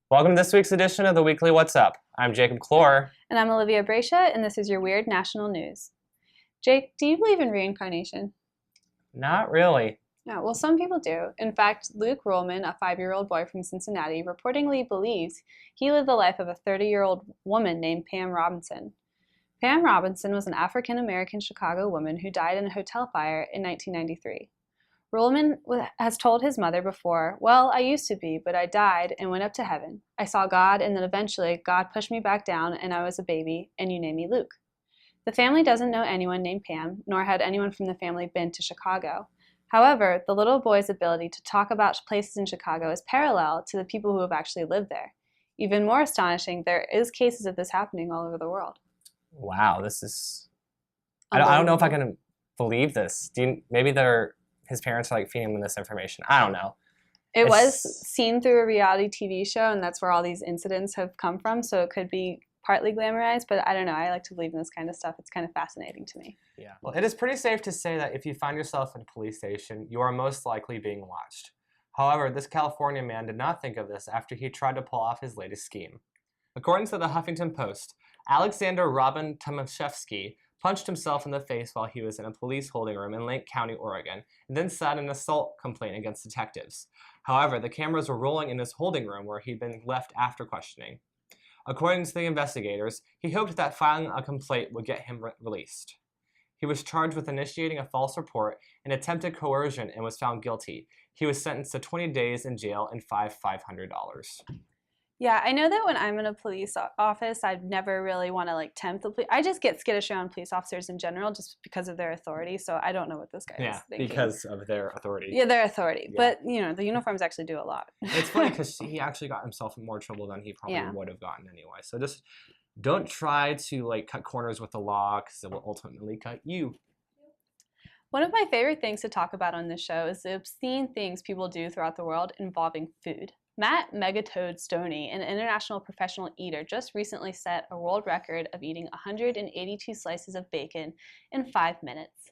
Welcome to this week's edition of the Weekly What's Up. I'm Jacob Clore. And I'm Olivia Bracia, and this is your Weird National News. Jake, do you believe in reincarnation? Not really. No, well, some people do. In fact, Luke Rollman, a 5-year-old boy from Cincinnati, reportedly believes he lived the life of a 30-year-old woman named Pam Robinson. Pam Robinson was an African-American Chicago woman who died in a hotel fire in 1993. Rollman has told his mother before, "Well, I used to be, but I died and went up to heaven. I saw God, and then eventually God pushed me back down, and I was a baby, and you named me Luke." The family doesn't know anyone named Pam, nor had anyone from the family been to Chicago. However, the little boy's ability to talk about places in Chicago is parallel to the people who have actually lived there. Even more astonishing, there is cases of this happening all over the world. Wow, this is... I don't know if I can believe this. Maybe his parents are like feeding him this information. I don't know. It was seen through a reality TV show, and that's where all these incidents have come from, so it could be partly glamorized, but I don't know. I like to believe in this kind of stuff. It's kind of fascinating to me. Yeah. Well, it is pretty safe to say that if you find yourself in a police station, you are most likely being watched. However, this California man did not think of this after he tried to pull off his latest scheme. According to the Huffington Post, Alexander Robin Tomaszewski punched himself in the face while he was in a police holding room in Lake County, Oregon, and then filed an assault complaint against detectives. However, the cameras were rolling in his holding room where he'd been left after questioning. According to the investigators, he hoped that filing a complaint would get him released. He was charged with initiating a false report and attempted coercion and was found guilty. He was sentenced to 20 days in jail and $500. Yeah, I know that when I'm in a police office, I'd never really want to tempt the police. I just get skittish around police officers in general just because of their authority, so I don't know what this guy is thinking. Because of their authority. Yeah, their authority. Yeah. But, the uniforms actually do a lot. It's funny because he actually got himself in more trouble than he probably would have gotten anyway. So just don't try to, cut corners with the law because it will ultimately cut you. One of my favorite things to talk about on this show is the obscene things people do throughout the world involving food. Matt Megatoad Stoney, an international professional eater, just recently set a world record of eating 182 slices of bacon in 5 minutes.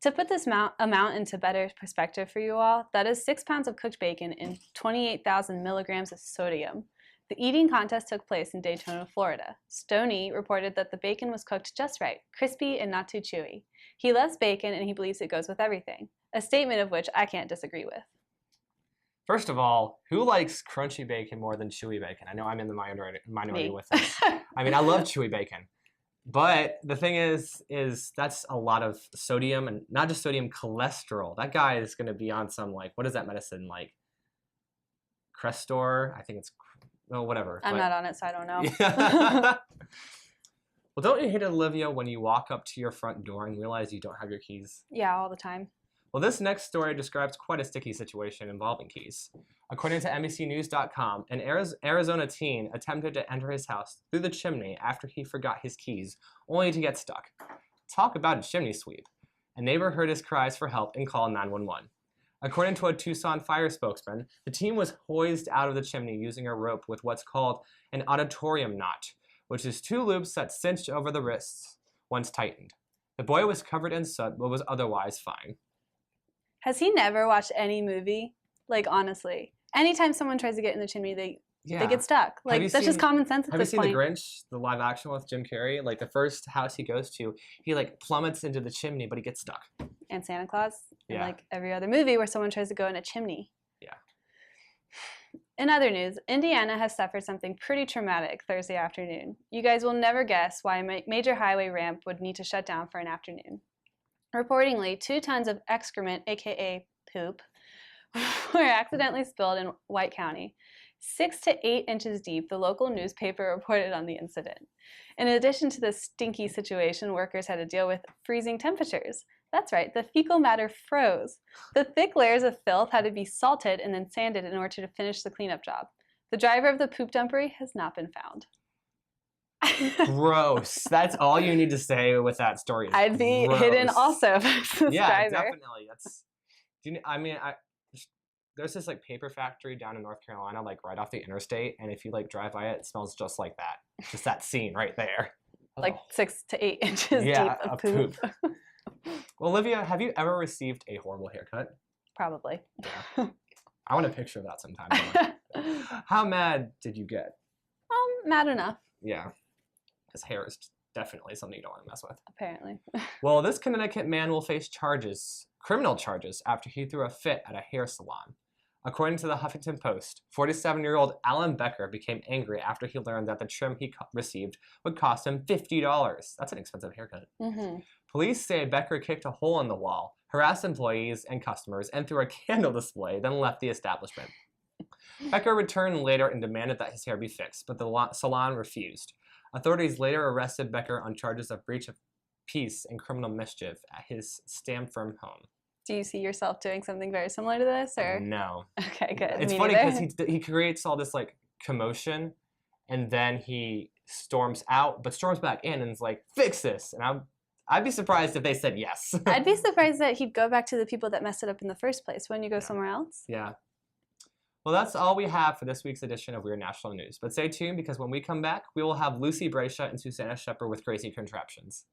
To put this amount into better perspective for you all, that is 6 pounds of cooked bacon and 28,000 milligrams of sodium. The eating contest took place in Daytona, Florida. Stoney reported that the bacon was cooked just right, crispy and not too chewy. He loves bacon and he believes it goes with everything, a statement of which I can't disagree with. First of all, who likes crunchy bacon more than chewy bacon? I know I'm in the minority with this. I mean, I love chewy bacon. But the thing is that's a lot of sodium, and not just sodium, cholesterol. That guy is going to be on some, what is that medicine, Crestor? I think it's, whatever. I'm not on it, so I don't know. Yeah. Well, don't you hate it, Olivia, when you walk up to your front door and realize you don't have your keys? Yeah, all the time. Well, this next story describes quite a sticky situation involving keys. According to NBCNews.com, an Arizona teen attempted to enter his house through the chimney after he forgot his keys, only to get stuck. Talk about a chimney sweep. A neighbor heard his cries for help and called 911. According to a Tucson fire spokesman, the teen was hoisted out of the chimney using a rope with what's called an auditorium knot, which is 2 loops that cinched over the wrists once tightened. The boy was covered in soot but was otherwise fine. Has he never watched any movie? Honestly. Anytime someone tries to get in the chimney, they get stuck. That's just common sense at this point. Have you seen The Grinch, the live action with Jim Carrey? The first house he goes to, he plummets into the chimney, but he gets stuck. And Santa Claus? Yeah. And every other movie where someone tries to go in a chimney. Yeah. In other news, Indiana has suffered something pretty traumatic Thursday afternoon. You guys will never guess why a major highway ramp would need to shut down for an afternoon. Reportedly, 2 tons of excrement, aka poop, were accidentally spilled in White County. 6 to 8 inches deep, the local newspaper reported on the incident. In addition to this stinky situation, workers had to deal with freezing temperatures. That's right, the fecal matter froze. The thick layers of filth had to be salted and then sanded in order to finish the cleanup job. The driver of the poop dumper has not been found. Gross. That's all you need to say with that story. I'd be hidden also if I was this driver. Definitely. There's this paper factory down in North Carolina, right off the interstate, and if you drive by it, it smells just like that. Just that scene right there. 6 to 8 inches deep of poop. Well, Olivia, have you ever received a horrible haircut? Probably. Yeah. I want a picture of that sometime. How mad did you get? Mad enough. Yeah. His hair is definitely something you don't want to mess with. Apparently. Well, this Connecticut man will face criminal charges, after he threw a fit at a hair salon. According to the Huffington Post, 47-year-old Alan Becker became angry after he learned that the trim he received would cost him $50. That's an expensive haircut. Mm-hmm. Police say Becker kicked a hole in the wall, harassed employees and customers, and threw a candle display, then left the establishment. Becker returned later and demanded that his hair be fixed, but the salon refused. Authorities later arrested Becker on charges of breach of peace and criminal mischief at his Stamford home. Do you see yourself doing something very similar to this, or? No. Okay, good. It's funny because he creates all this like commotion, and then he storms out, but storms back in and is like, "Fix this!" And I'd be surprised if they said yes. I'd be surprised that he'd go back to the people that messed it up in the first place. Wouldn't you go somewhere else? Yeah. Well, that's all we have for this week's edition of Weird National News. But stay tuned, because when we come back, we will have Lucy Bracia and Susanna Shepard with crazy contraptions.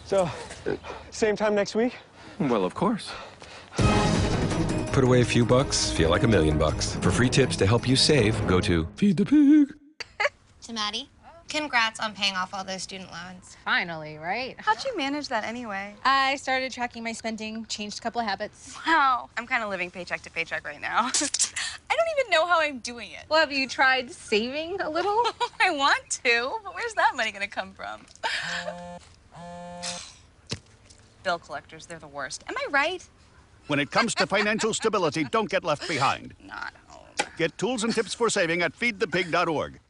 So, same time next week? Well, of course. Put away a few bucks, feel like $1 million. For free tips to help you save, go to Feed the Pig. To Maddie, congrats on paying off all those student loans. Finally, right? How'd you manage that anyway? I started tracking my spending, changed a couple of habits. Wow. I'm kind of living paycheck to paycheck right now. I don't even know how I'm doing it. Well, have you tried saving a little? I want to, but where's that money gonna come from? Bill collectors, they're the worst. Am I right? When it comes to financial stability, don't get left behind. Not home. Get tools and tips for saving at feedthepig.org.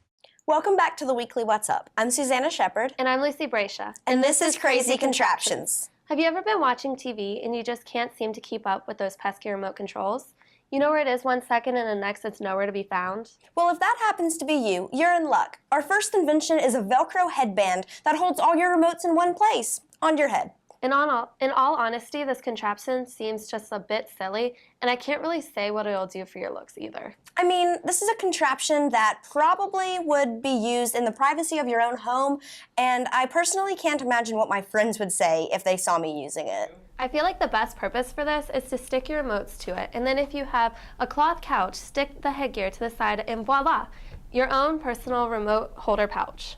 Welcome back to the Weekly What's Up. I'm Susanna Shepard. And I'm Lucy Bracia. And this is Crazy Contraptions. Have you ever been watching TV and you just can't seem to keep up with those pesky remote controls? You know where it is 1 second and the next it's nowhere to be found? Well, if that happens to be you, you're in luck. Our first invention is a Velcro headband that holds all your remotes in one place, on your head. In all honesty, this contraption seems just a bit silly, and I can't really say what it'll do for your looks either. I mean, this is a contraption that probably would be used in the privacy of your own home, and I personally can't imagine what my friends would say if they saw me using it. I feel like the best purpose for this is to stick your remotes to it, and then if you have a cloth couch, stick the headgear to the side, and voila, your own personal remote holder pouch.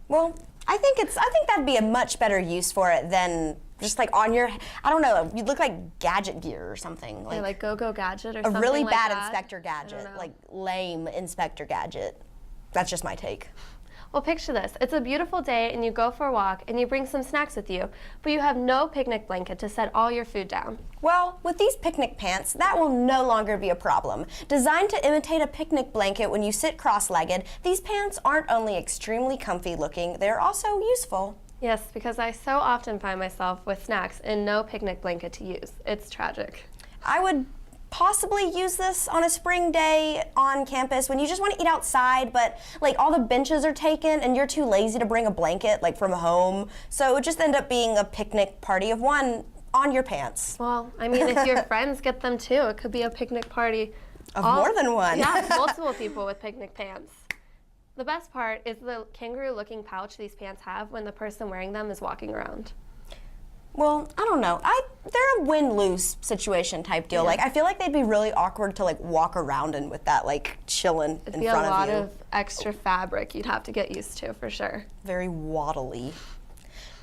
Well, I think that'd be a much better use for it than just like on your, I don't know, you'd look like Gadget Gear or something. Like Go-Go Gadget or a something really like bad that. Inspector Gadget, like lame Inspector Gadget. That's just my take. Well, picture this. It's a beautiful day and you go for a walk and you bring some snacks with you, but you have no picnic blanket to set all your food down. Well, with these picnic pants, that will no longer be a problem. Designed to imitate a picnic blanket when you sit cross-legged, these pants aren't only extremely comfy looking, they're also useful. Yes, because I so often find myself with snacks and no picnic blanket to use. It's tragic. I would possibly use this on a spring day on campus when you just want to eat outside, but like all the benches are taken and you're too lazy to bring a blanket like from home. So it would just end up being a picnic party of one on your pants. Well, I mean, if your friends get them too, it could be a picnic party. Of more than one. Yeah, multiple people with picnic pants. The best part is the kangaroo-looking pouch these pants have when the person wearing them is walking around. Well, I don't know. They're a win-lose situation type deal. Yeah. Like, I feel like they'd be really awkward to like walk around in with that like chilling in front of you. It'd be a lot of extra fabric you'd have to get used to for sure. Very waddly.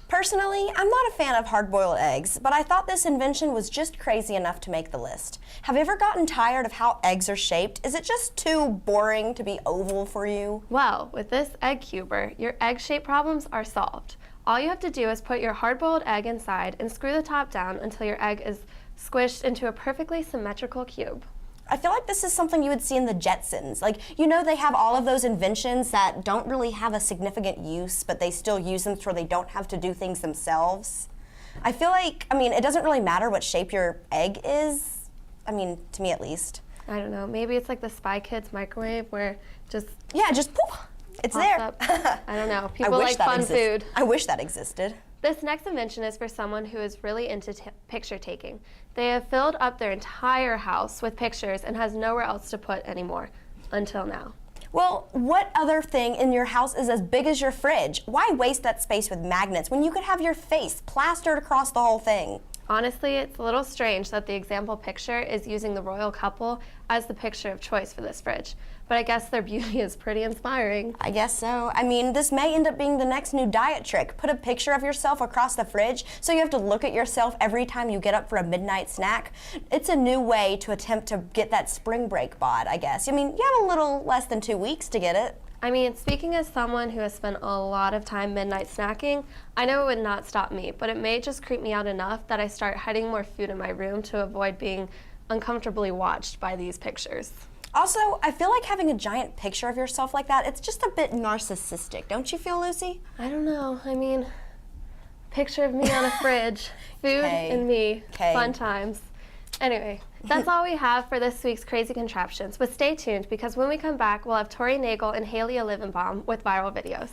Personally, I'm not a fan of hard-boiled eggs, but I thought this invention was just crazy enough to make the list. Have you ever gotten tired of how eggs are shaped? Is it just too boring to be oval for you? Well, with this egg cuber, your egg shape problems are solved. All you have to do is put your hard-boiled egg inside and screw the top down until your egg is squished into a perfectly symmetrical cube. I feel like this is something you would see in the Jetsons. Like, you know, they have all of those inventions that don't really have a significant use, but they still use them so they don't have to do things themselves. I feel like, I mean, it doesn't really matter what shape your egg is. I mean, to me at least. I don't know, maybe it's like the Spy Kids microwave where just... Yeah, just poof, it's there. Up. I don't know, people like fun food. I wish that existed. This next invention is for someone who is really into picture taking. They have filled up their entire house with pictures and has nowhere else to put anymore, until now. Well, what other thing in your house is as big as your fridge? Why waste that space with magnets when you could have your face plastered across the whole thing? Honestly, it's a little strange that the example picture is using the royal couple as the picture of choice for this fridge, but I guess their beauty is pretty inspiring. I guess so. I mean, this may end up being the next new diet trick. Put a picture of yourself across the fridge so you have to look at yourself every time you get up for a midnight snack. It's a new way to attempt to get that spring break bod, I guess. I mean, you have a little less than 2 weeks to get it. I mean, speaking as someone who has spent a lot of time midnight snacking, I know it would not stop me, but it may just creep me out enough that I start hiding more food in my room to avoid being uncomfortably watched by these pictures. Also, I feel like having a giant picture of yourself like that, it's just a bit narcissistic. Don't you feel, Lucy? I don't know. I mean, picture of me on a fridge, food and me, fun times. Anyway, that's all we have for this week's Crazy Contraptions, but stay tuned because when we come back, we'll have Tori Nagel and Haley Olivenbaum with viral videos.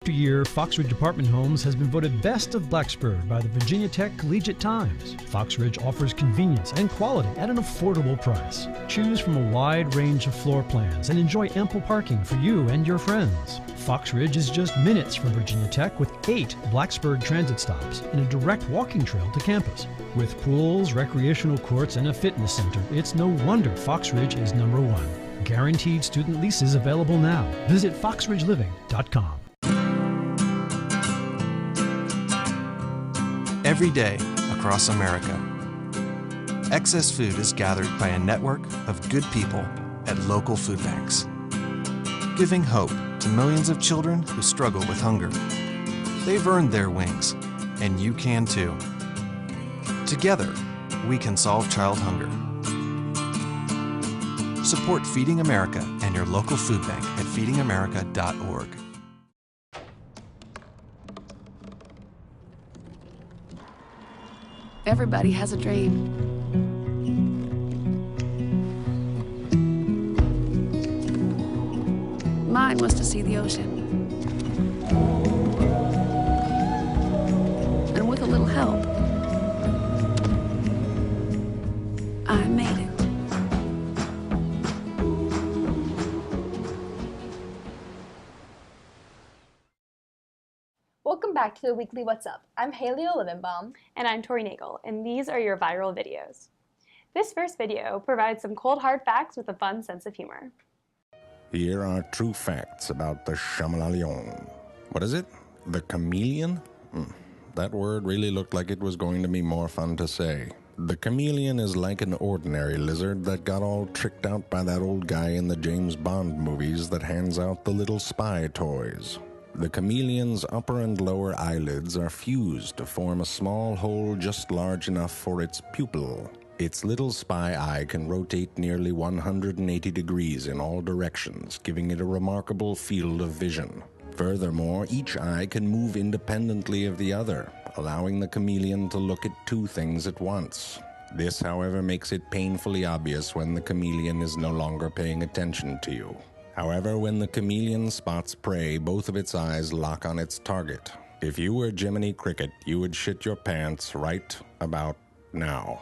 Every year, Fox Ridge Apartment Homes has been voted Best of Blacksburg by the Virginia Tech Collegiate Times. Fox Ridge offers convenience and quality at an affordable price. Choose from a wide range of floor plans and enjoy ample parking for you and your friends. Fox Ridge is just minutes from Virginia Tech with 8 Blacksburg transit stops and a direct walking trail to campus. With pools, recreational courts, and a fitness center, it's no wonder Fox Ridge is #1. Guaranteed student leases available now. Visit foxridgeliving.com. Every day across America, excess food is gathered by a network of good people at local food banks, giving hope to millions of children who struggle with hunger. They've earned their wings, and you can too. Together, we can solve child hunger. Support Feeding America and your local food bank at feedingamerica.org. Everybody has a dream. Mine was to see the ocean. And with a little help, I made it. Welcome back to the weekly What's Up. I'm Haley Olivenbaum. And I'm Tori Nagel, and these are your viral videos. This first video provides some cold hard facts with a fun sense of humor. Here are true facts about the chamalalion. What is it? The chameleon? That word really looked like it was going to be more fun to say. The chameleon is like an ordinary lizard that got all tricked out by that old guy in the James Bond movies that hands out the little spy toys. The chameleon's upper and lower eyelids are fused to form a small hole just large enough for its pupil. Its little spy eye can rotate nearly 180 degrees in all directions, giving it a remarkable field of vision. Furthermore, each eye can move independently of the other, allowing the chameleon to look at 2 things at once. This, however, makes it painfully obvious when the chameleon is no longer paying attention to you. However, when the chameleon spots prey, both of its eyes lock on its target. If you were Jiminy Cricket, you would shit your pants right about now.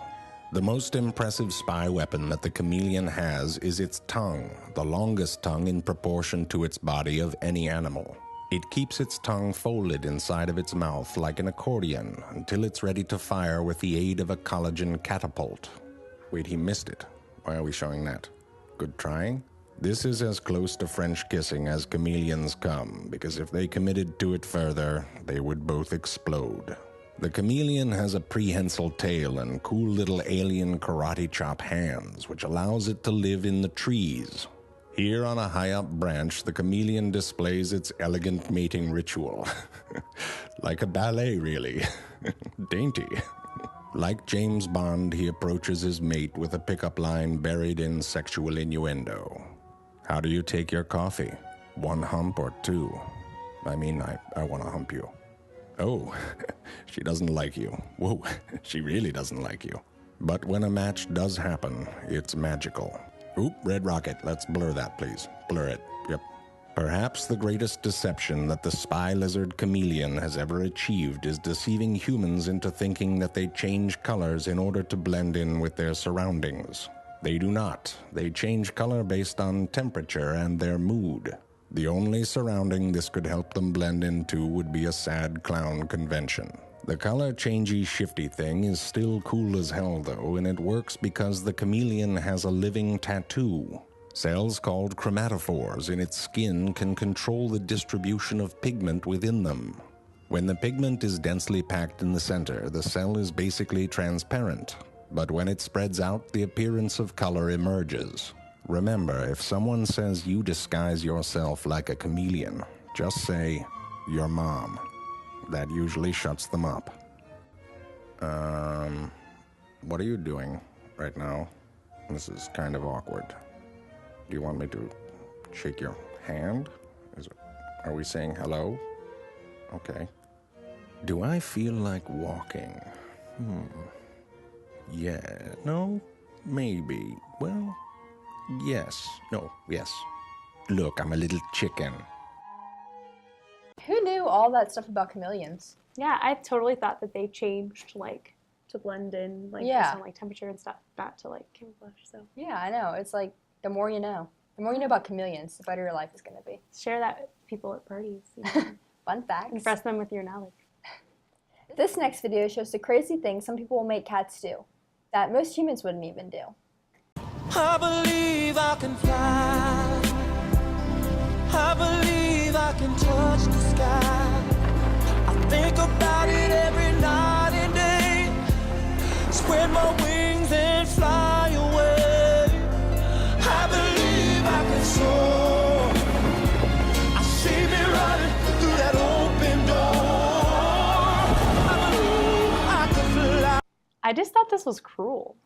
The most impressive spy weapon that the chameleon has is its tongue, the longest tongue in proportion to its body of any animal. It keeps its tongue folded inside of its mouth like an accordion until it's ready to fire with the aid of a collagen catapult. Wait, he missed it. Why are we showing that? Good trying? This is as close to French kissing as chameleons come, because if they committed to it further, they would both explode. The chameleon has a prehensile tail and cool little alien karate chop hands, which allows it to live in the trees. Here on a high-up branch, the chameleon displays its elegant mating ritual. Like a ballet, really. Dainty. Like James Bond, he approaches his mate with a pickup line buried in sexual innuendo. How do you take your coffee? 1 hump or 2? I mean, I want to hump you. Oh, she doesn't like you. Whoa, she really doesn't like you. But when a match does happen, it's magical. Oop, red rocket. Let's blur that, please. Blur it. Yep. Perhaps the greatest deception that the spy lizard chameleon has ever achieved is deceiving humans into thinking that they change colors in order to blend in with their surroundings. They do not. They change color based on temperature and their mood. The only surrounding this could help them blend into would be a sad clown convention. The color changey shifty thing is still cool as hell though, and it works because the chameleon has a living tattoo. Cells called chromatophores in its skin can control the distribution of pigment within them. When the pigment is densely packed in the center, the cell is basically transparent. But when it spreads out, the appearance of color emerges. Remember, if someone says you disguise yourself like a chameleon, just say, your mom. That usually shuts them up. What are you doing right now? This is kind of awkward. Do you want me to shake your hand? Are we saying hello? Okay. Do I feel like walking? Yeah, no, maybe. Well, yes, no, yes. Look, I'm a little chicken. Who knew all that stuff about chameleons? Yeah, I totally thought that they changed, like, to blend in, like, based on, like, temperature and stuff, not to, like, camouflage, so. Yeah, I know. It's like, the more you know. The more you know about chameleons, the better your life is going to be. Share that with people at parties. You know? Fun facts. Impress them with your knowledge. This next video shows the crazy things some people will make cats do that most humans wouldn't even do. I believe I can fly. I believe I can touch the sky. I think about it every night and day. Spread my wings and fly away. I believe I can soar. I see me running through that open door. I believe I can fly. I just thought this was cruel.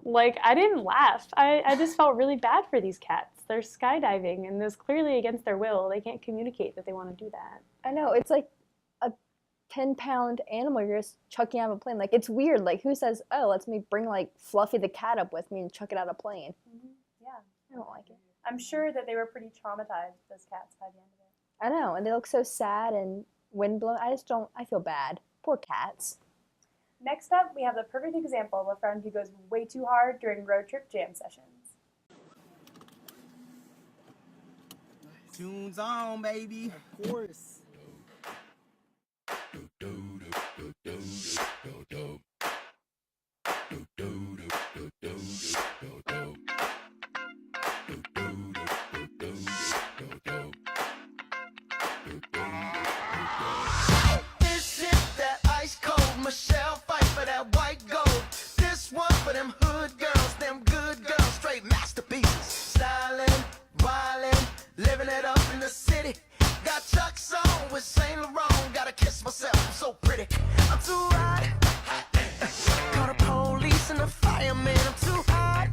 Like, I didn't laugh. I just felt really bad for these cats. They're skydiving, and it's clearly against their will. They can't communicate that they want to do that. I know. It's like a 10-pound animal you're just chucking out of a plane. Like, it's weird. Like, who says, oh, let's me bring, like, Fluffy the cat up with me and chuck it out of a plane? Yeah. I don't like it. I'm sure that they were pretty traumatized, those cats, by the end of it. I know. And they look so sad and windblown. I feel bad. Poor cats. Next up, we have the perfect example of a friend who goes way too hard during road trip jam sessions. Tunes on, baby. Of course. This is that ice cold Michelle fight for that white gold. This one for them hood girls, them good girls, straight masterpieces. Styling, wildin', living it up in the city. Got Chuck's on with Saint Laurent. Gotta kiss myself, I'm so pretty. I'm too hot. Call the police and the fireman. I'm too hot.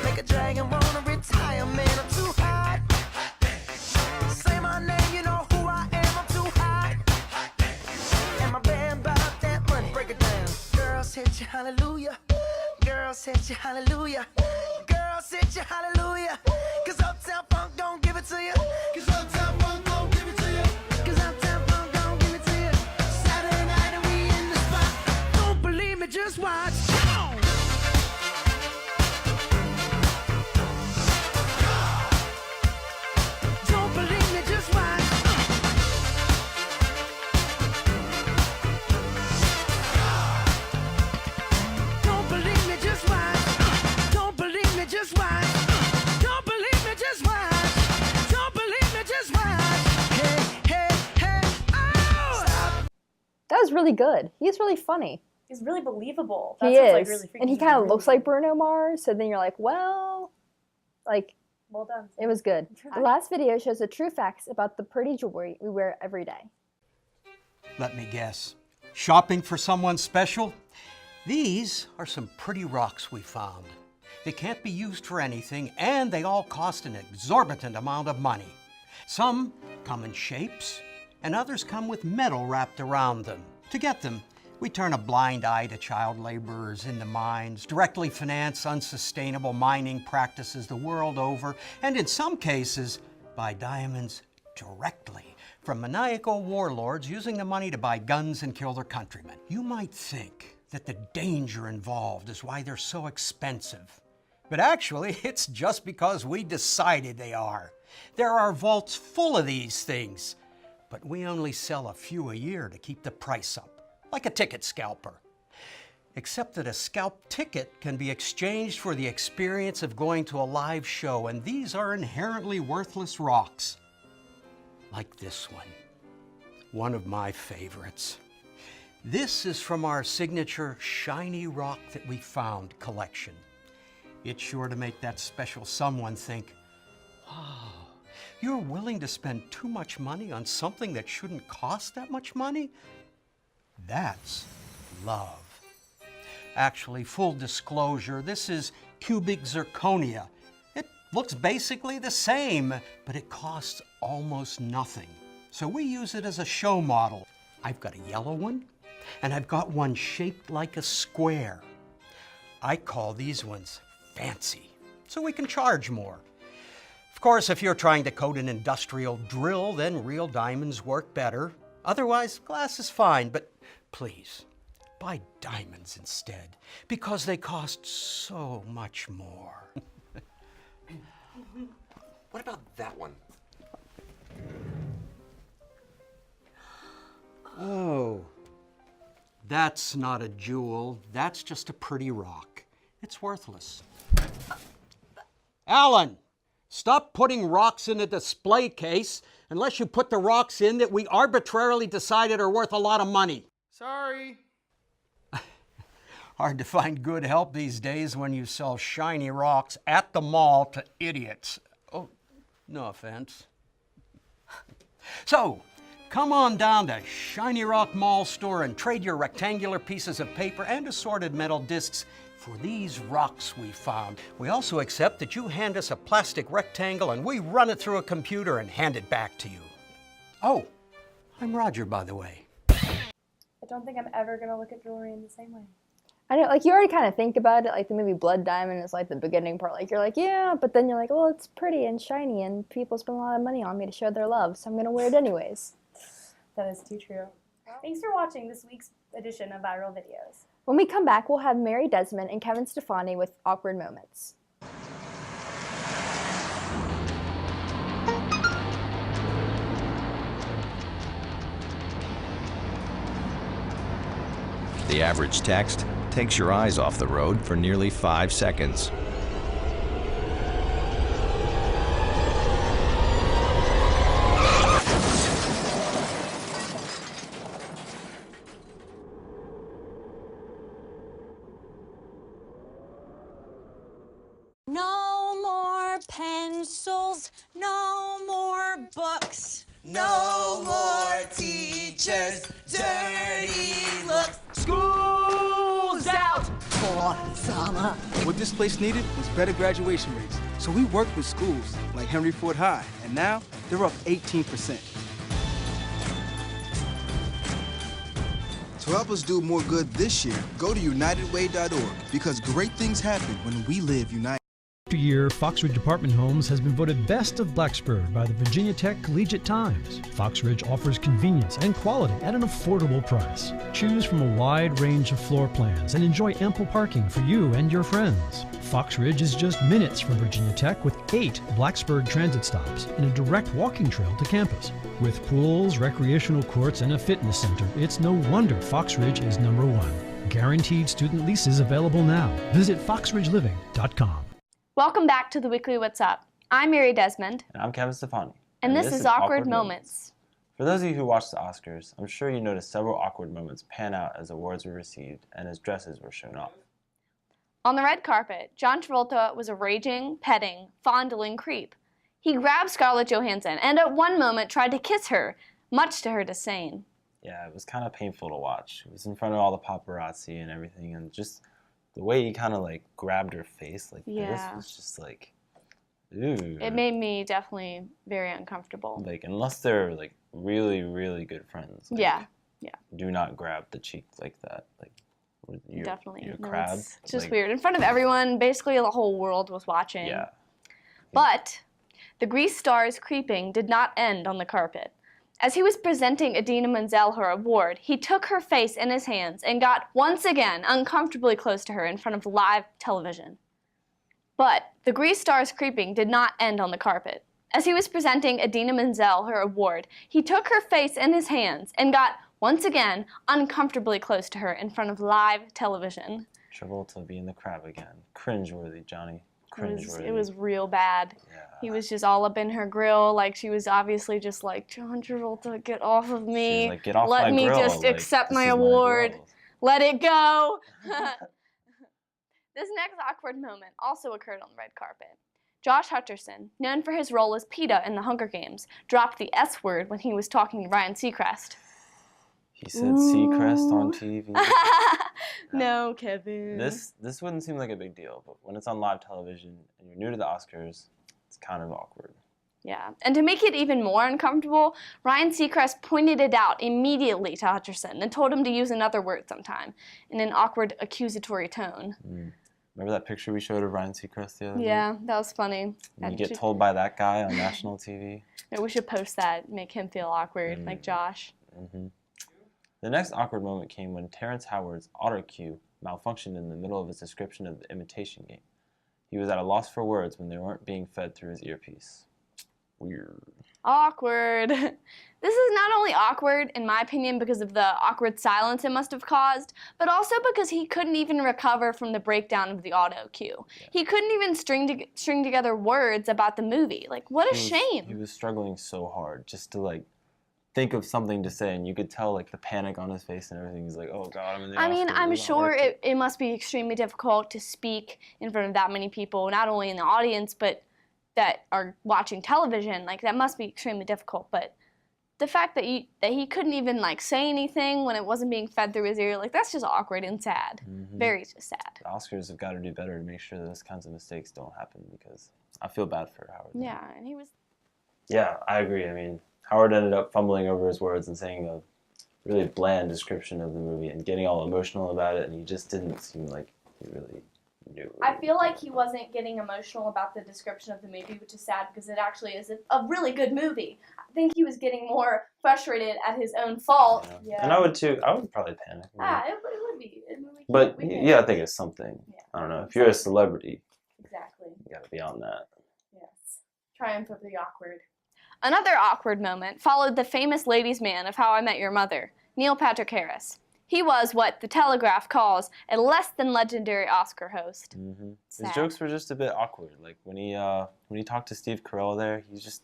Make a dragon wanna retire, man. I'm too hot. Say my name, you know who I am. I'm too hot. And my band bought that money. Break it down. Girls hit you, hallelujah. Girls hit you, hallelujah. Girls hit you, hallelujah. Cause Uptown Funk don't give it to you. Cause Uptown Funk don't give it to you. Cause Uptown Funk don't give it to you. Saturday night and we in the spot. Don't believe me, just watch. Don't believe me, just watch. Don't believe me, just watch. Don't believe me, just watch. Don't believe me, just watch. Don't believe me, just watch. Hey, hey, hey, oh! That was really good. He's really funny. He's really believable. He is. And he kind of looks like Bruno Mars, so then you're like, well, like, Well done. It was good. The last video shows the true facts about the pretty jewelry we wear every day. Let me guess. Shopping for someone special? These are some pretty rocks we found. They can't be used for anything, and they all cost an exorbitant amount of money. Some come in shapes, and others come with metal wrapped around them. To get them, we turn a blind eye to child laborers in the mines, directly finance unsustainable mining practices the world over, and in some cases, buy diamonds directly from maniacal warlords using the money to buy guns and kill their countrymen. You might think that the danger involved is why they're so expensive. But actually, it's just because we decided they are. There are vaults full of these things, but we only sell a few a year to keep the price up, like a ticket scalper. Except that a scalp ticket can be exchanged for the experience of going to a live show, and these are inherently worthless rocks. Like this one of my favorites. This is from our signature Shiny Rock That We Found collection. It's sure to make that special someone think, wow, you're willing to spend too much money on something that shouldn't cost that much money? That's love. Actually, full disclosure, this is cubic zirconia. It looks basically the same, but it costs almost nothing. So we use it as a show model. I've got a yellow one, and I've got one shaped like a square. I call these ones fancy, so we can charge more. Of course, if you're trying to coat an industrial drill, then real diamonds work better. Otherwise, glass is fine, but please, buy diamonds instead, because they cost so much more. What about that one? Oh, that's not a jewel. That's just a pretty rock. It's worthless. Alan, stop putting rocks in a display case unless you put the rocks in that we arbitrarily decided are worth a lot of money. Sorry. Hard to find good help these days when you sell shiny rocks at the mall to idiots. Oh, no offense. So, come on down to Shiny Rock Mall store and trade your rectangular pieces of paper and assorted metal discs for these rocks we found. We also accept that you hand us a plastic rectangle and we run it through a computer and hand it back to you. Oh, I'm Roger, by the way. I don't think I'm ever gonna look at jewelry in the same way. I know, like, you already kind of think about it, like the movie Blood Diamond is like the beginning part, like, you're like, yeah, but then you're like, well, it's pretty and shiny and people spend a lot of money on me to show their love, so I'm gonna wear it anyways. That is too true. Thanks for watching this week's edition of Viral Videos. When we come back, we'll have Mary Desmond and Kevin Stefani with Awkward Moments. The average text takes your eyes off the road for nearly 5 seconds. No more pencils, no more books. No more teachers, dirty looks. School's out! What this place needed was better graduation rates. So we worked with schools like Henry Ford High, and now they're up 18%. To help us do more good this year, go to unitedway.org, because great things happen when we live united. After year, Fox Ridge Apartment Homes has been voted Best of Blacksburg by the Virginia Tech Collegiate Times. Fox Ridge offers convenience and quality at an affordable price. Choose from a wide range of floor plans and enjoy ample parking for you and your friends. Fox Ridge is just minutes from Virginia Tech with 8 Blacksburg transit stops and a direct walking trail to campus. With pools, recreational courts, and a fitness center, it's no wonder Fox Ridge is #1. Guaranteed student leases available now. Visit foxridgeliving.com. Welcome back to the Weekly What's Up. I'm Mary Desmond. And I'm Kevin Stefani. And this is Awkward Moments. For those of you who watched the Oscars, I'm sure you noticed several awkward moments pan out as awards were received and as dresses were shown off. On the red carpet, John Travolta was a raging, petting, fondling creep. He grabbed Scarlett Johansson and at one moment tried to kiss her, much to her disdain. Yeah, it was kind of painful to watch. It was in front of all the paparazzi and everything, and just the way he kind of like grabbed her face like this was just like, ooh. It made me definitely very uncomfortable. Like, unless they're like really, really good friends. Like, yeah. Do not grab the cheek like that. Like, Definitely. You're a No, crab. it's just like, weird. In front of everyone, basically the whole world was watching. Yeah. But the Grease star's creeping did not end on the carpet. As he was presenting Idina Menzel her award, he took her face in his hands and got, once again, uncomfortably close to her in front of live television. But the Grease star's creeping did not end on the carpet. As he was presenting Idina Menzel her award, he took her face in his hands and got, once again, uncomfortably close to her in front of live television. Travolta being the crab again. Cringeworthy, Johnny. Cringeworthy. It was real bad. Yeah. He was just all up in her grill, like she was obviously just like, John Travolta, get off of me. She's like, get off Let my me grill. just like, accept this my is award. grill. Let it go. This next awkward moment also occurred on the red carpet. Josh Hutcherson, known for his role as PETA in The Hunger Games, dropped the S word when he was talking to Ryan Seacrest. He said Seacrest on TV. No, Kevin. This wouldn't seem like a big deal, but when it's on live television and you're new to the Oscars, it's kind of awkward. Yeah, and to make it even more uncomfortable, Ryan Seacrest pointed it out immediately to Hutcherson and told him to use another word sometime in an awkward, accusatory tone. Remember that picture we showed of Ryan Seacrest the other week? Yeah, that was funny. And you get told by that guy on national TV? Yeah, we should post that, make him feel awkward, like Josh. The next awkward moment came when Terrence Howard's auto cue malfunctioned in the middle of his description of the Imitation Game. He was at a loss for words when they weren't being fed through his earpiece. Weird. Awkward. This is not only awkward, in my opinion, because of the awkward silence it must have caused, but also because he couldn't even recover from the breakdown of the auto cue. Yeah. He couldn't even string together words about the movie. Like, what a shame. He was struggling so hard just to, like, think of something to say, and you could tell, like, the panic on his face and everything. He's like, oh, God, I'm in the Oscars. I mean, I'm sure it must be extremely difficult to speak in front of that many people, not only in the audience, but that are watching television. Like, that must be extremely difficult, but the fact that he couldn't even like say anything when it wasn't being fed through his ear, like that's just awkward and sad. Very just sad. The Oscars have got to do better to make sure those kinds of mistakes don't happen because I feel bad for Howard. Yeah, and he was. Yeah, I agree. I mean, Howard ended up fumbling over his words and saying a really bland description of the movie and getting all emotional about it, and he just didn't seem like he really knew. I feel like he wasn't getting emotional about the description of the movie, which is sad because it actually is a really good movie. I think he was getting more frustrated at his own fault. Yeah. And I would too. I would probably panic. It would be. But yeah, I think it's something. Yeah. I don't know. If you're a celebrity, exactly, you got to be on that. Yes. Triumph of the awkward. Another awkward moment followed the famous ladies' man of How I Met Your Mother, Neil Patrick Harris. He was what The Telegraph calls a less than legendary Oscar host. His jokes were just a bit awkward. Like when he talked to Steve Carell there, he didn't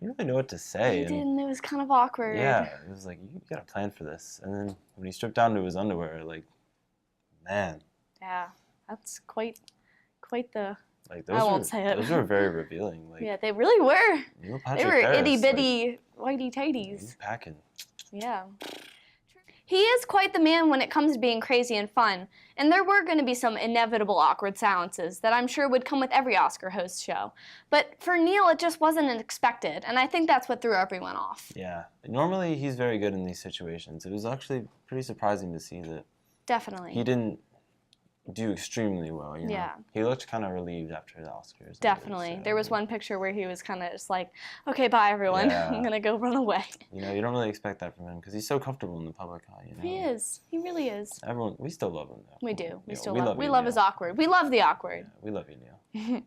really know what to say. He didn't. It was kind of awkward. Yeah, it was like, you got to plan for this. And then when he stripped down to his underwear, like, man. Yeah, that's quite the. Like I won't say it. Those were very revealing. Like, yeah, they really were. Neil Patrick they were Harris, itty bitty whitey tighties. He's packing. Yeah. He is quite the man when it comes to being crazy and fun, and there were going to be some inevitable awkward silences that I'm sure would come with every Oscar host show. But for Neil, it just wasn't expected, and I think that's what threw everyone off. Yeah. Normally, he's very good in these situations. It was actually pretty surprising to see that Definitely. He didn't do extremely well, you know? Yeah. He looked kind of relieved after the Oscars. Definitely. There was one picture where he was kind of just like, okay, bye everyone. Yeah. I'm going to go run away. You know, you don't really expect that from him because he's so comfortable in the public eye, you know? He is. He really is. We still love him, though. We do. We We love his awkward. We love the awkward. Yeah, we love you, Neil.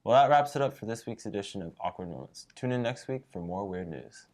Well, that wraps it up for this week's edition of Awkward Moments. Tune in next week for more weird news.